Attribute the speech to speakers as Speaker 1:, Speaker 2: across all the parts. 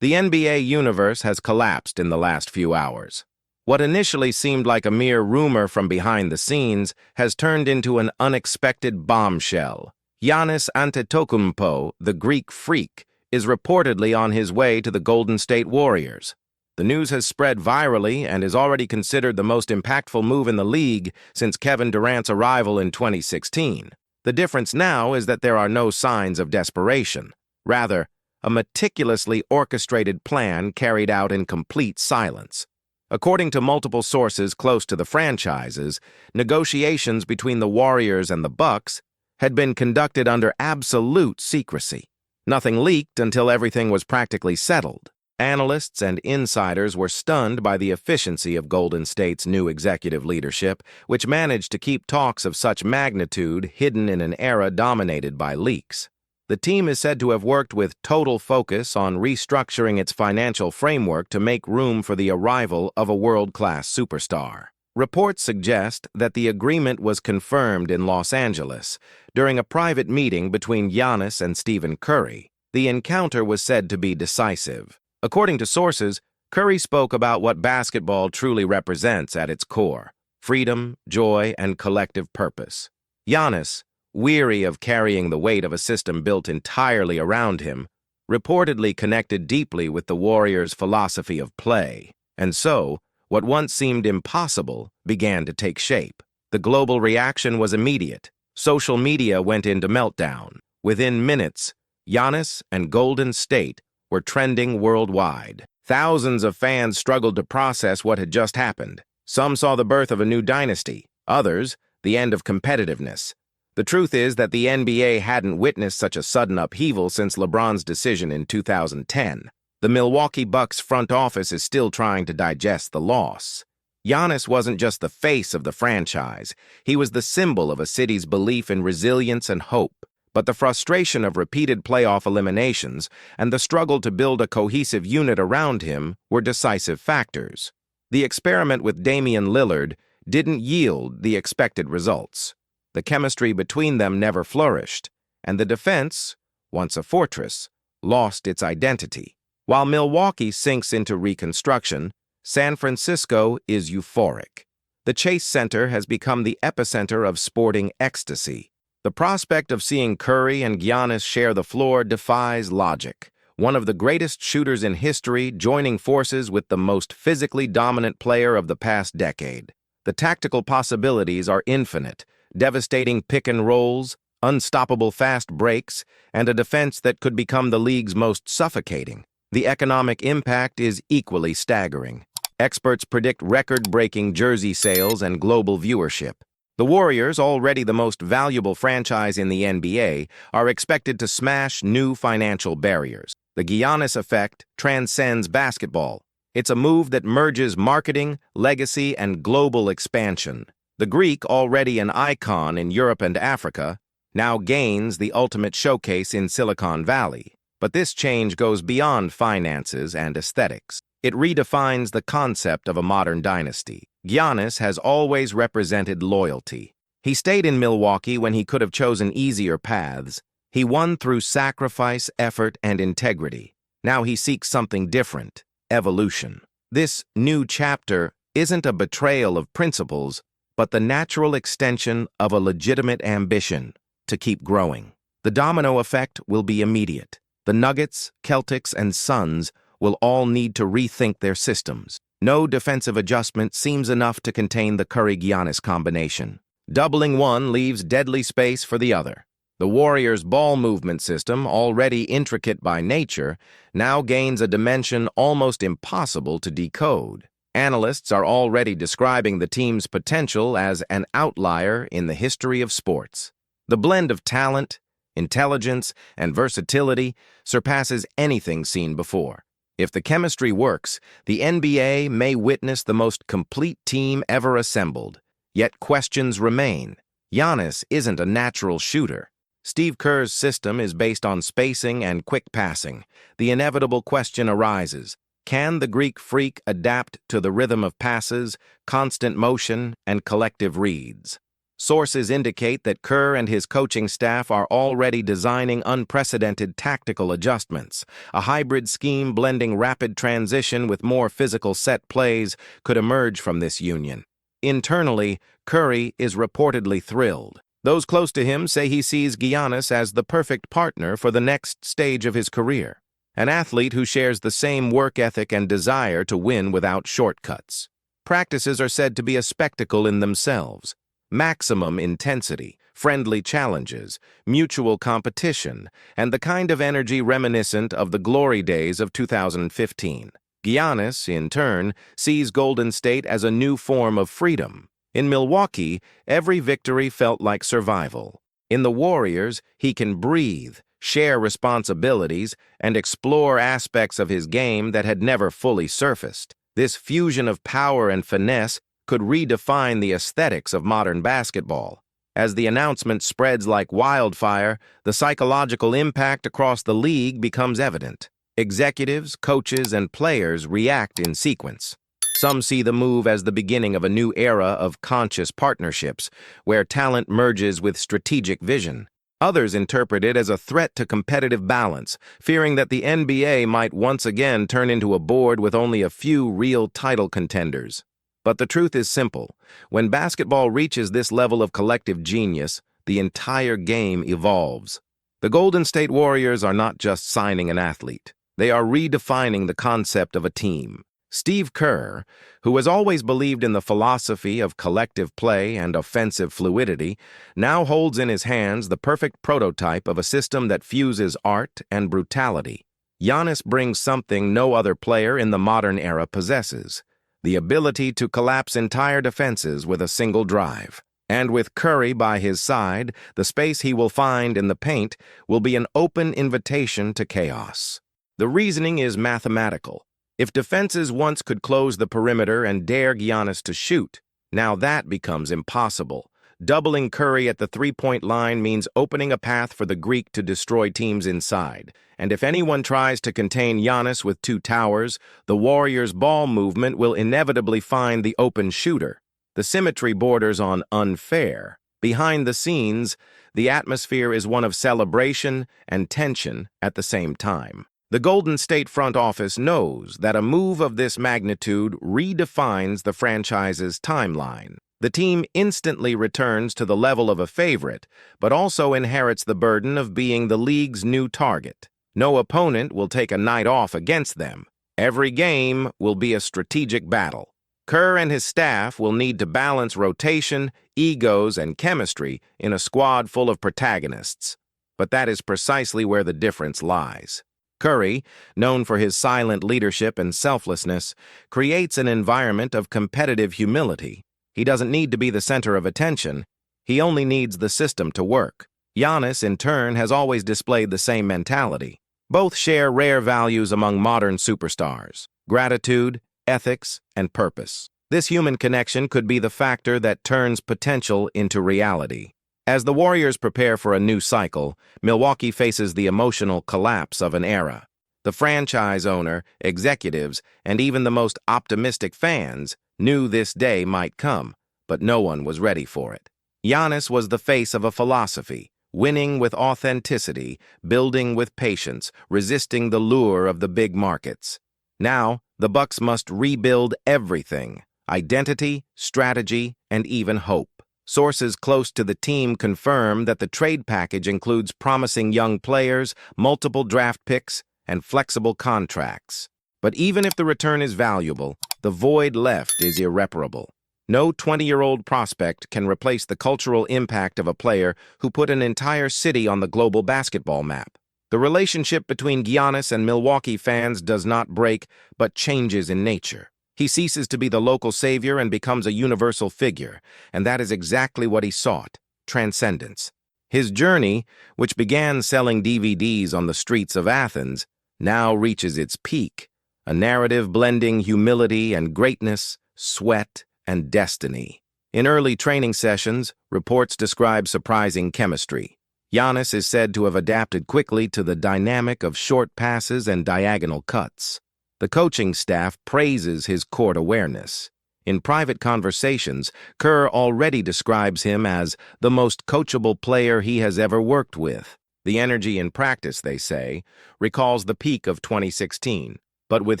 Speaker 1: The NBA universe has collapsed in the last few hours. What initially seemed like a mere rumor from behind the scenes has turned into an unexpected bombshell. Giannis Antetokounmpo, the Greek freak, is reportedly on his way to the Golden State Warriors. The news has spread virally and is already considered the most impactful move in the league since Kevin Durant's arrival in 2016. The difference now is that there are no signs of desperation. Rather, a meticulously orchestrated plan carried out in complete silence. According to multiple sources close to the franchises, negotiations between the Warriors and the Bucks had been conducted under absolute secrecy. Nothing leaked until everything was practically settled. Analysts and insiders were stunned by the efficiency of Golden State's new executive leadership, which managed to keep talks of such magnitude hidden in an era dominated by leaks. The team is said to have worked with total focus on restructuring its financial framework to make room for the arrival of a world-class superstar. Reports suggest that the agreement was confirmed in Los Angeles during a private meeting between Giannis and Stephen Curry. The encounter was said to be decisive. According to sources, Curry spoke about what basketball truly represents at its core: freedom, joy, and collective purpose. Giannis, weary of carrying the weight of a system built entirely around him, reportedly connected deeply with the Warriors' philosophy of play. And so, what once seemed impossible began to take shape. The global reaction was immediate. Social media went into meltdown. Within minutes, Giannis and Golden State were trending worldwide. Thousands of fans struggled to process what had just happened. Some saw the birth of a new dynasty. Others, the end of competitiveness. The truth is that the NBA hadn't witnessed such a sudden upheaval since LeBron's decision in 2010. The Milwaukee Bucks front office is still trying to digest the loss. Giannis wasn't just the face of the franchise. He was the symbol of a city's belief in resilience and hope. But the frustration of repeated playoff eliminations and the struggle to build a cohesive unit around him were decisive factors. The experiment with Damian Lillard didn't yield the expected results. The chemistry between them never flourished, and the defense, once a fortress, lost its identity. While Milwaukee sinks into reconstruction, San Francisco is euphoric. The Chase Center has become the epicenter of sporting ecstasy. The prospect of seeing Curry and Giannis share the floor defies logic. One of the greatest shooters in history joining forces with the most physically dominant player of the past decade. The tactical possibilities are infinite. Devastating pick-and-rolls, unstoppable fast breaks, and a defense that could become the league's most suffocating. The economic impact is equally staggering. Experts predict record-breaking jersey sales and global viewership. The Warriors, already the most valuable franchise in the NBA, are expected to smash new financial barriers. The Giannis effect transcends basketball. It's a move that merges marketing, legacy, and global expansion. The Greek, already an icon in Europe and Africa, now gains the ultimate showcase in Silicon Valley. But this change goes beyond finances and aesthetics. It redefines the concept of a modern dynasty. Giannis has always represented loyalty. He stayed in Milwaukee when he could have chosen easier paths. He won through sacrifice, effort, and integrity. Now he seeks something different: evolution. This new chapter isn't a betrayal of principles, but the natural extension of a legitimate ambition to keep growing. The domino effect will be immediate. The Nuggets, Celtics, and Suns will all need to rethink their systems. No defensive adjustment seems enough to contain the Curry-Giannis combination. Doubling one leaves deadly space for the other. The Warriors' ball movement system, already intricate by nature, now gains a dimension almost impossible to decode. Analysts are already describing the team's potential as an outlier in the history of sports. The blend of talent, intelligence, and versatility surpasses anything seen before. If the chemistry works, the NBA may witness the most complete team ever assembled. Yet questions remain. Giannis isn't a natural shooter. Steve Kerr's system is based on spacing and quick passing. The inevitable question arises: can the Greek freak adapt to the rhythm of passes, constant motion, and collective reads? Sources indicate that Kerr and his coaching staff are already designing unprecedented tactical adjustments. A hybrid scheme blending rapid transition with more physical set plays could emerge from this union. Internally, Curry is reportedly thrilled. Those close to him say he sees Giannis as the perfect partner for the next stage of his career, an athlete who shares the same work ethic and desire to win without shortcuts. Practices are said to be a spectacle in themselves. Maximum intensity, friendly challenges, mutual competition, and the kind of energy reminiscent of the glory days of 2015. Giannis, in turn, sees Golden State as a new form of freedom. In Milwaukee, every victory felt like survival. In the Warriors, he can breathe, share responsibilities, and explore aspects of his game that had never fully surfaced. This fusion of power and finesse could redefine the aesthetics of modern basketball. As the announcement spreads like wildfire, the psychological impact across the league becomes evident. Executives, coaches, and players react in sequence. Some see the move as the beginning of a new era of conscious partnerships, where talent merges with strategic vision. Others interpret it as a threat to competitive balance, fearing that the NBA might once again turn into a board with only a few real title contenders. But the truth is simple. When basketball reaches this level of collective genius, the entire game evolves. The Golden State Warriors are not just signing an athlete. They are redefining the concept of a team. Steve Kerr, who has always believed in the philosophy of collective play and offensive fluidity, now holds in his hands the perfect prototype of a system that fuses art and brutality. Giannis brings something no other player in the modern era possesses: the ability to collapse entire defenses with a single drive. And with Curry by his side, the space he will find in the paint will be an open invitation to chaos. The reasoning is mathematical. If defenses once could close the perimeter and dare Giannis to shoot, now that becomes impossible. Doubling Curry at the three-point line means opening a path for the Greek to destroy teams inside. And if anyone tries to contain Giannis with two towers, the Warriors' ball movement will inevitably find the open shooter. The symmetry borders on unfair. Behind the scenes, the atmosphere is one of celebration and tension at the same time. The Golden State front office knows that a move of this magnitude redefines the franchise's timeline. The team instantly returns to the level of a favorite, but also inherits the burden of being the league's new target. No opponent will take a night off against them. Every game will be a strategic battle. Kerr and his staff will need to balance rotation, egos, and chemistry in a squad full of protagonists. But that is precisely where the difference lies. Curry, known for his silent leadership and selflessness, creates an environment of competitive humility. He doesn't need to be the center of attention. He only needs the system to work. Giannis, in turn, has always displayed the same mentality. Both share rare values among modern superstars: gratitude, ethics, and purpose. This human connection could be the factor that turns potential into reality. As the Warriors prepare for a new cycle, Milwaukee faces the emotional collapse of an era. The franchise owner, executives, and even the most optimistic fans knew this day might come, but no one was ready for it. Giannis was the face of a philosophy: winning with authenticity, building with patience, resisting the lure of the big markets. Now, the Bucks must rebuild everything: identity, strategy, and even hope. Sources close to the team confirm that the trade package includes promising young players, multiple draft picks, and flexible contracts. But even if the return is valuable, the void left is irreparable. No 20-year-old prospect can replace the cultural impact of a player who put an entire city on the global basketball map. The relationship between Giannis and Milwaukee fans does not break, but changes in nature. He ceases to be the local savior and becomes a universal figure, and that is exactly what he sought: transcendence. His journey, which began selling DVDs on the streets of Athens, now reaches its peak, a narrative blending humility and greatness, sweat and destiny. In early training sessions, reports describe surprising chemistry. Giannis is said to have adapted quickly to the dynamic of short passes and diagonal cuts. The coaching staff praises his court awareness. In private conversations, Kerr already describes him as the most coachable player he has ever worked with. The energy in practice, they say, recalls the peak of 2016, but with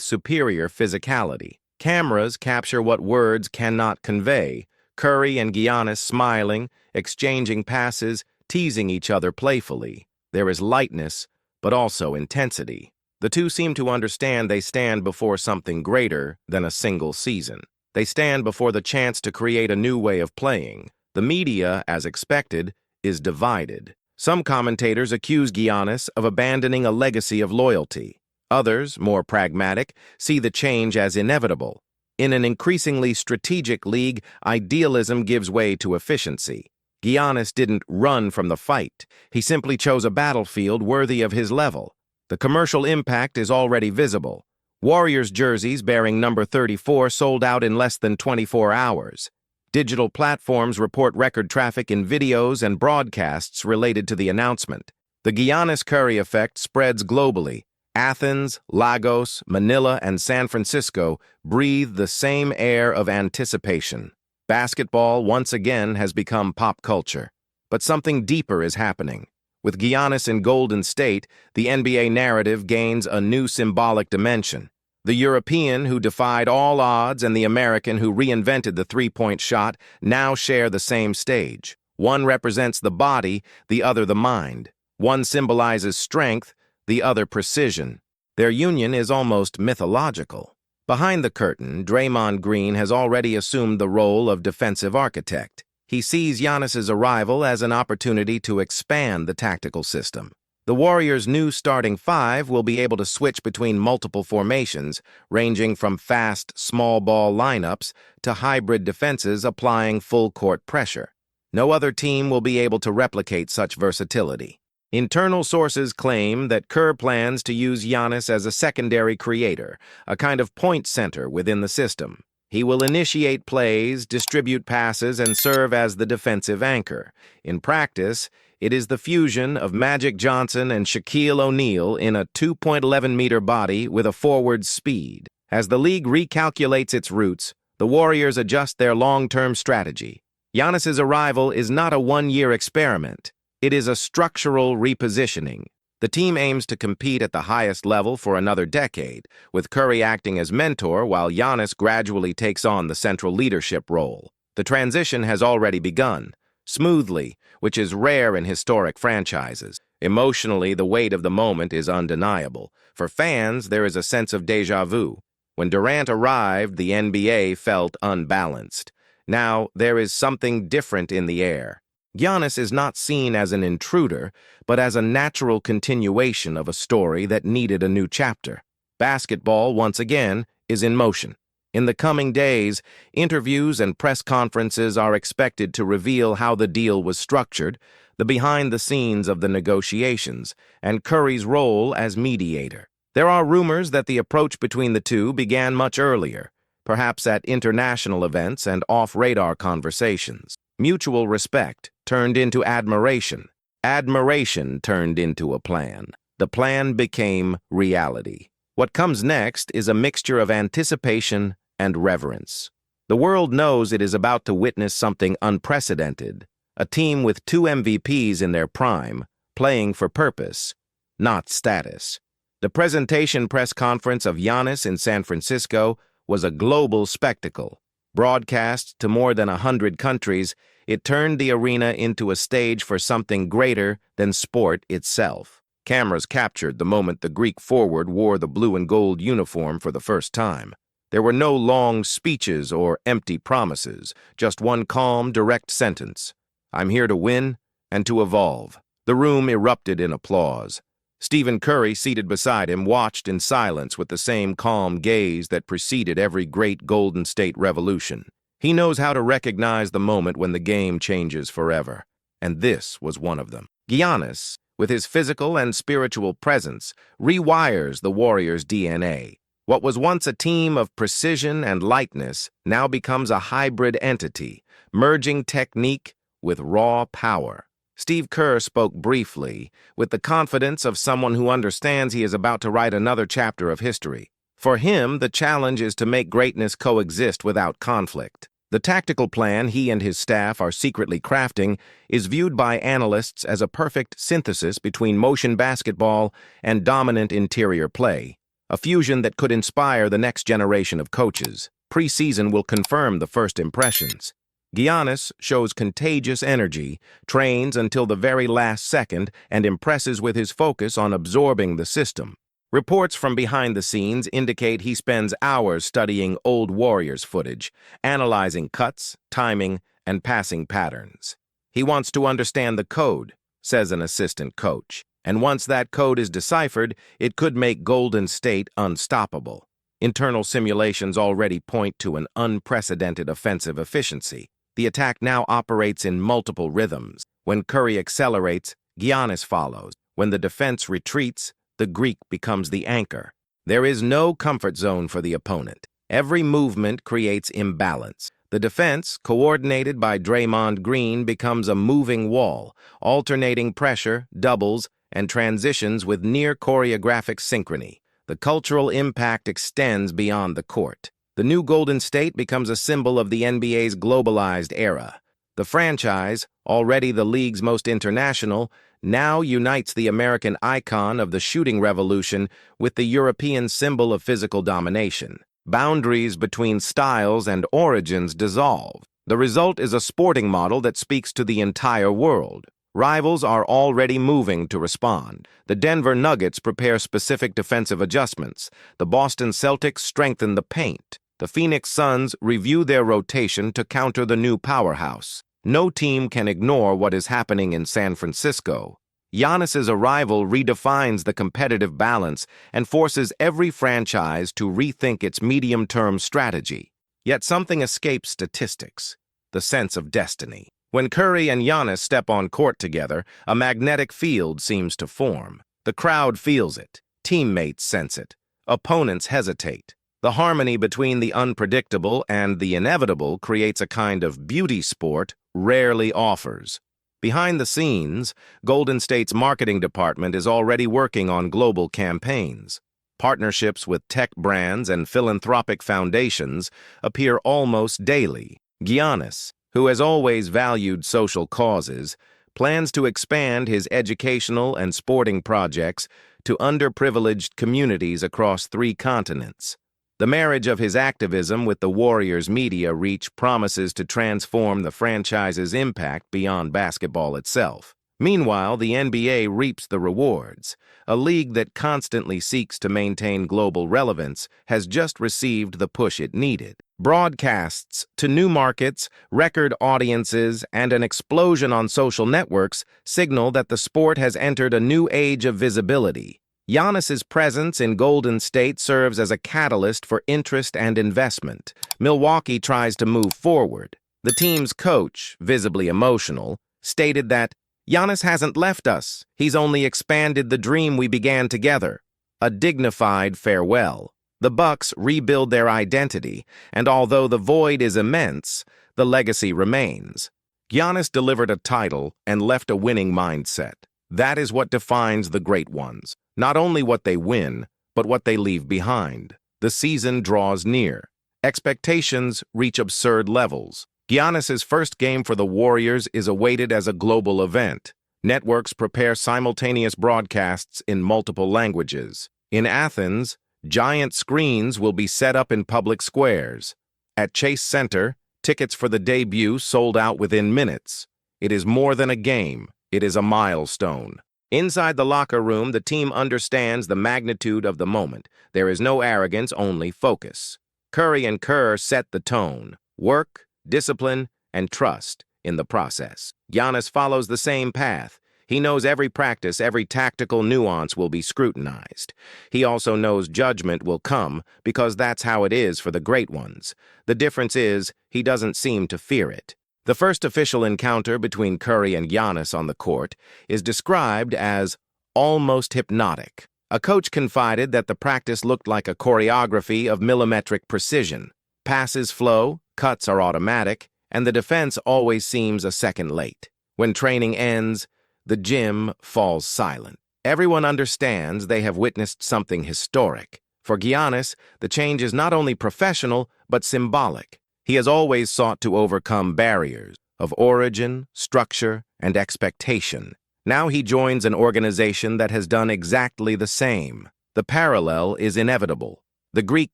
Speaker 1: superior physicality. Cameras capture what words cannot convey. Curry and Giannis smiling, exchanging passes, teasing each other playfully. There is lightness, but also intensity. The two seem to understand they stand before something greater than a single season. They stand before the chance to create a new way of playing. The media, as expected, is divided. Some commentators accuse Giannis of abandoning a legacy of loyalty. Others, more pragmatic, see the change as inevitable. In an increasingly strategic league, idealism gives way to efficiency. Giannis didn't run from the fight. He simply chose a battlefield worthy of his level. The commercial impact is already visible. Warriors jerseys bearing number 34 sold out in less than 24 hours. Digital platforms report record traffic in videos and broadcasts related to the announcement. The Giannis-Curry effect spreads globally. Athens, Lagos, Manila, and San Francisco breathe the same air of anticipation. Basketball, once again, has become pop culture. But something deeper is happening. With Giannis in Golden State, the NBA narrative gains a new symbolic dimension. The European who defied all odds and the American who reinvented the three-point shot now share the same stage. One represents the body, the other the mind. One symbolizes strength, the other precision. Their union is almost mythological. Behind the curtain, Draymond Green has already assumed the role of defensive architect. He sees Giannis's arrival as an opportunity to expand the tactical system. The Warriors' new starting five will be able to switch between multiple formations, ranging from fast, small-ball lineups to hybrid defenses applying full-court pressure. No other team will be able to replicate such versatility. Internal sources claim that Kerr plans to use Giannis as a secondary creator, a kind of point center within the system. He will initiate plays, distribute passes, and serve as the defensive anchor. In practice, it is the fusion of Magic Johnson and Shaquille O'Neal in a 2.11-meter body with a forward speed. As the league recalculates its roots, the Warriors adjust their long-term strategy. Giannis's arrival is not a one-year experiment. It is a structural repositioning. The team aims to compete at the highest level for another decade, with Curry acting as mentor while Giannis gradually takes on the central leadership role. The transition has already begun, smoothly, which is rare in historic franchises. Emotionally, the weight of the moment is undeniable. For fans, there is a sense of déjà vu. When Durant arrived, the NBA felt unbalanced. Now, there is something different in the air. Giannis is not seen as an intruder, but as a natural continuation of a story that needed a new chapter. Basketball, once again, is in motion. In the coming days, interviews and press conferences are expected to reveal how the deal was structured, the behind-the-scenes of the negotiations, and Curry's role as mediator. There are rumors that the approach between the two began much earlier, perhaps at international events and off-radar conversations. Mutual respect turned into admiration. Admiration turned into a plan. The plan became reality. What comes next is a mixture of anticipation and reverence. The world knows it is about to witness something unprecedented, a team with two MVPs in their prime, playing for purpose, not status. The presentation press conference of Giannis in San Francisco was a global spectacle. Broadcast to more than 100 countries, it turned the arena into a stage for something greater than sport itself. Cameras captured the moment the Greek forward wore the blue and gold uniform for the first time. There were no long speeches or empty promises, just one calm, direct sentence. "I'm here to win and to evolve." The room erupted in applause. Stephen Curry, seated beside him, watched in silence with the same calm gaze that preceded every great Golden State revolution. He knows how to recognize the moment when the game changes forever, and this was one of them. Giannis, with his physical and spiritual presence, rewires the Warriors' DNA. What was once a team of precision and lightness now becomes a hybrid entity, merging technique with raw power. Steve Kerr spoke briefly, with the confidence of someone who understands he is about to write another chapter of history. For him, the challenge is to make greatness coexist without conflict. The tactical plan he and his staff are secretly crafting is viewed by analysts as a perfect synthesis between motion basketball and dominant interior play, a fusion that could inspire the next generation of coaches. Preseason will confirm the first impressions. Giannis shows contagious energy, trains until the very last second, and impresses with his focus on absorbing the system. Reports from behind the scenes indicate he spends hours studying old Warriors footage, analyzing cuts, timing, and passing patterns. He wants to understand the code, says an assistant coach, and once that code is deciphered, it could make Golden State unstoppable. Internal simulations already point to an unprecedented offensive efficiency. The attack now operates in multiple rhythms. When Curry accelerates, Giannis follows. When the defense retreats, the Greek becomes the anchor. There is no comfort zone for the opponent. Every movement creates imbalance. The defense, coordinated by Draymond Green, becomes a moving wall, alternating pressure, doubles, and transitions with near choreographic synchrony. The cultural impact extends beyond the court. The new Golden State becomes a symbol of the NBA's globalized era. The franchise, already the league's most international, now unites the American icon of the shooting revolution with the European symbol of physical domination. Boundaries between styles and origins dissolve. The result is a sporting model that speaks to the entire world. Rivals are already moving to respond. The Denver Nuggets prepare specific defensive adjustments. The Boston Celtics strengthen the paint. The Phoenix Suns review their rotation to counter the new powerhouse. No team can ignore what is happening in San Francisco. Giannis's arrival redefines the competitive balance and forces every franchise to rethink its medium-term strategy. Yet something escapes statistics: the sense of destiny. When Curry and Giannis step on court together, a magnetic field seems to form. The crowd feels it. Teammates sense it. Opponents hesitate. The harmony between the unpredictable and the inevitable creates a kind of beauty sport rarely offers. Behind the scenes, Golden State's marketing department is already working on global campaigns. Partnerships with tech brands and philanthropic foundations appear almost daily. Giannis, who has always valued social causes, plans to expand his educational and sporting projects to underprivileged communities across 3 continents. The marriage of his activism with the Warriors' media reach promises to transform the franchise's impact beyond basketball itself. Meanwhile, the NBA reaps the rewards. A league that constantly seeks to maintain global relevance has just received the push it needed. Broadcasts to new markets, record audiences, and an explosion on social networks signal that the sport has entered a new age of visibility. Giannis's presence in Golden State serves as a catalyst for interest and investment. Milwaukee tries to move forward. The team's coach, visibly emotional, stated that Giannis hasn't left us. He's only expanded the dream we began together. A dignified farewell. The Bucks rebuild their identity, and although the void is immense, the legacy remains. Giannis delivered a title and left a winning mindset. That is what defines the great ones. Not only what they win, but what they leave behind. The season draws near. Expectations reach absurd levels. Giannis's first game for the Warriors is awaited as a global event. Networks prepare simultaneous broadcasts in multiple languages. In Athens, giant screens will be set up in public squares. At Chase Center, tickets for the debut sold out within minutes. It is more than a game. It is a milestone. Inside the locker room, the team understands the magnitude of the moment. There is no arrogance, only focus. Curry and Kerr set the tone. Work, discipline, and trust in the process. Giannis follows the same path. He knows every practice, every tactical nuance will be scrutinized. He also knows judgment will come because that's how it is for the great ones. The difference is he doesn't seem to fear it. The first official encounter between Curry and Giannis on the court is described as almost hypnotic. A coach confided that the practice looked like a choreography of millimetric precision. Passes flow, cuts are automatic, and the defense always seems a second late. When training ends, the gym falls silent. Everyone understands they have witnessed something historic. For Giannis, the change is not only professional, but symbolic. He has always sought to overcome barriers of origin, structure, and expectation. Now he joins an organization that has done exactly the same. The parallel is inevitable. The Greek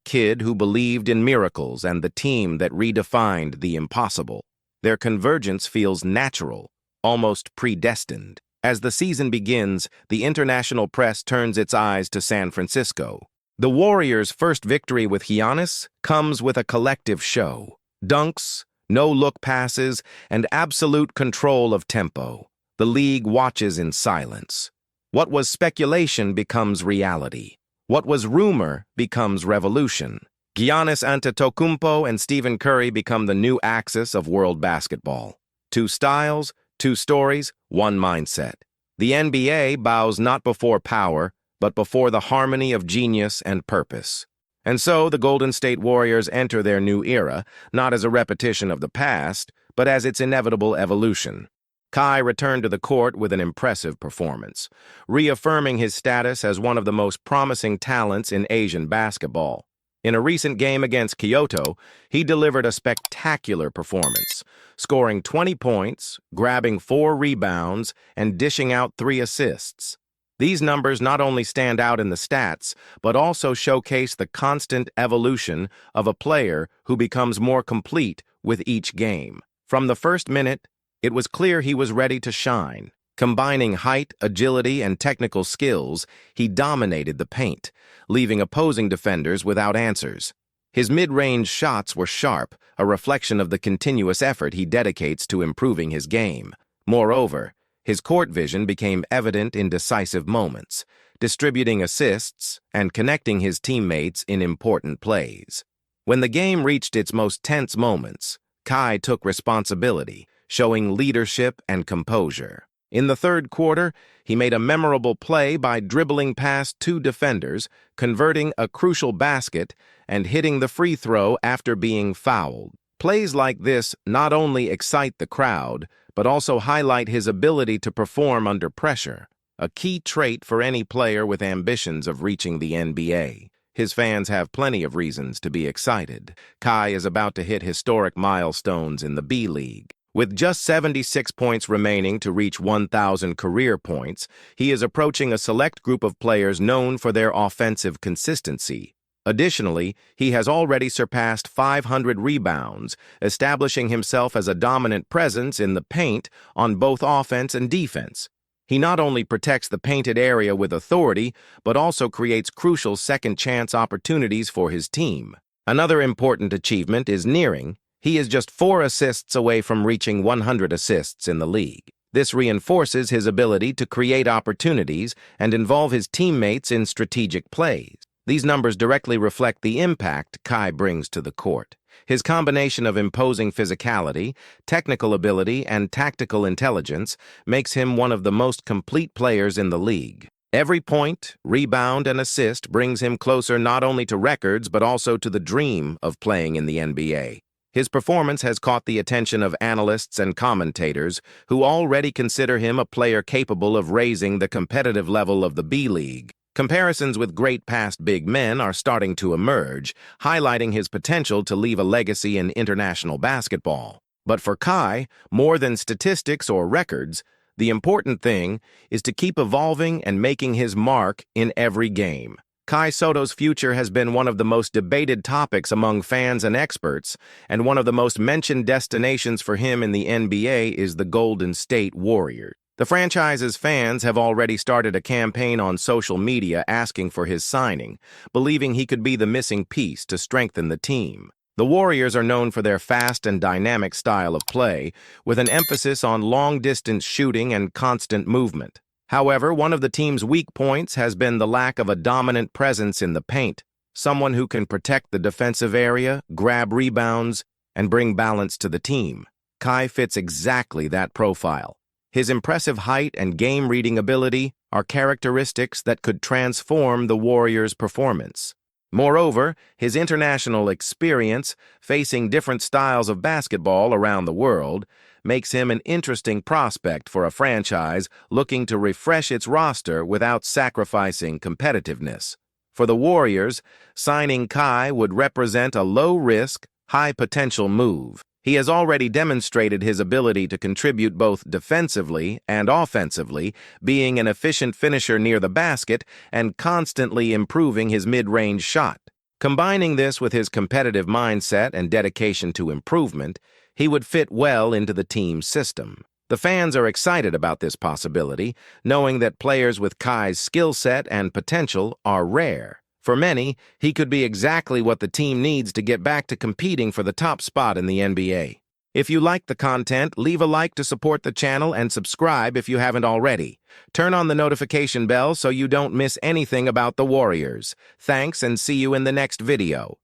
Speaker 1: kid who believed in miracles and the team that redefined the impossible. Their convergence feels natural, almost predestined. As the season begins, the international press turns its eyes to San Francisco. The Warriors' first victory with Giannis comes with a collective show. Dunks, no-look passes, and absolute control of tempo. The league watches in silence. What was speculation becomes reality. What was rumor becomes revolution. Giannis Antetokounmpo and Stephen Curry become the new axis of world basketball. Two styles, two stories, one mindset. The NBA bows not before power, but before the harmony of genius and purpose. And so the Golden State Warriors enter their new era, not as a repetition of the past, but as its inevitable evolution. Kai returned to the court with an impressive performance, reaffirming his status as one of the most promising talents in Asian basketball. In a recent game against Kyoto, he delivered a spectacular performance, scoring 20 points, grabbing 4 rebounds, and dishing out 3 assists. These numbers not only stand out in the stats, but also showcase the constant evolution of a player who becomes more complete with each game. From the first minute, it was clear he was ready to shine. Combining height, agility, and technical skills, he dominated the paint, leaving opposing defenders without answers. His mid-range shots were sharp, a reflection of the continuous effort he dedicates to improving his game. Moreover, his court vision became evident in decisive moments, distributing assists and connecting his teammates in important plays. When the game reached its most tense moments, Kai took responsibility, showing leadership and composure. In the third quarter, he made a memorable play by dribbling past 2 defenders, converting a crucial basket, and hitting the free throw after being fouled. Plays like this not only excite the crowd, but also highlight his ability to perform under pressure, a key trait for any player with ambitions of reaching the NBA. His fans have plenty of reasons to be excited. Kai is about to hit historic milestones in the B-League. With just 76 points remaining to reach 1,000 career points, he is approaching a select group of players known for their offensive consistency. Additionally, he has already surpassed 500 rebounds, establishing himself as a dominant presence in the paint on both offense and defense. He not only protects the painted area with authority, but also creates crucial second-chance opportunities for his team. Another important achievement is nearing. He is just 4 assists away from reaching 100 assists in the league. This reinforces his ability to create opportunities and involve his teammates in strategic plays. These numbers directly reflect the impact Kai brings to the court. His combination of imposing physicality, technical ability, and tactical intelligence makes him one of the most complete players in the league. Every point, rebound, and assist brings him closer not only to records but also to the dream of playing in the NBA. His performance has caught the attention of analysts and commentators who already consider him a player capable of raising the competitive level of the B-League. Comparisons with great past big men are starting to emerge, highlighting his potential to leave a legacy in international basketball. But for Kai, more than statistics or records, the important thing is to keep evolving and making his mark in every game. Kai Sotto's future has been one of the most debated topics among fans and experts, and one of the most mentioned destinations for him in the NBA is the Golden State Warriors. The franchise's fans have already started a campaign on social media asking for his signing, believing he could be the missing piece to strengthen the team. The Warriors are known for their fast and dynamic style of play, with an emphasis on long-distance shooting and constant movement. However, one of the team's weak points has been the lack of a dominant presence in the paint, someone who can protect the defensive area, grab rebounds, and bring balance to the team. Kai fits exactly that profile. His impressive height and game-reading ability are characteristics that could transform the Warriors' performance. Moreover, his international experience, facing different styles of basketball around the world, makes him an interesting prospect for a franchise looking to refresh its roster without sacrificing competitiveness. For the Warriors, signing Kai would represent a low-risk, high-potential move. He has already demonstrated his ability to contribute both defensively and offensively, being an efficient finisher near the basket and constantly improving his mid-range shot. Combining this with his competitive mindset and dedication to improvement, he would fit well into the team's system. The fans are excited about this possibility, knowing that players with Kai's skill set and potential are rare. For many, he could be exactly what the team needs to get back to competing for the top spot in the NBA. If you like the content, leave a like to support the channel and subscribe if you haven't already. Turn on the notification bell so you don't miss anything about the Warriors. Thanks and see you in the next video.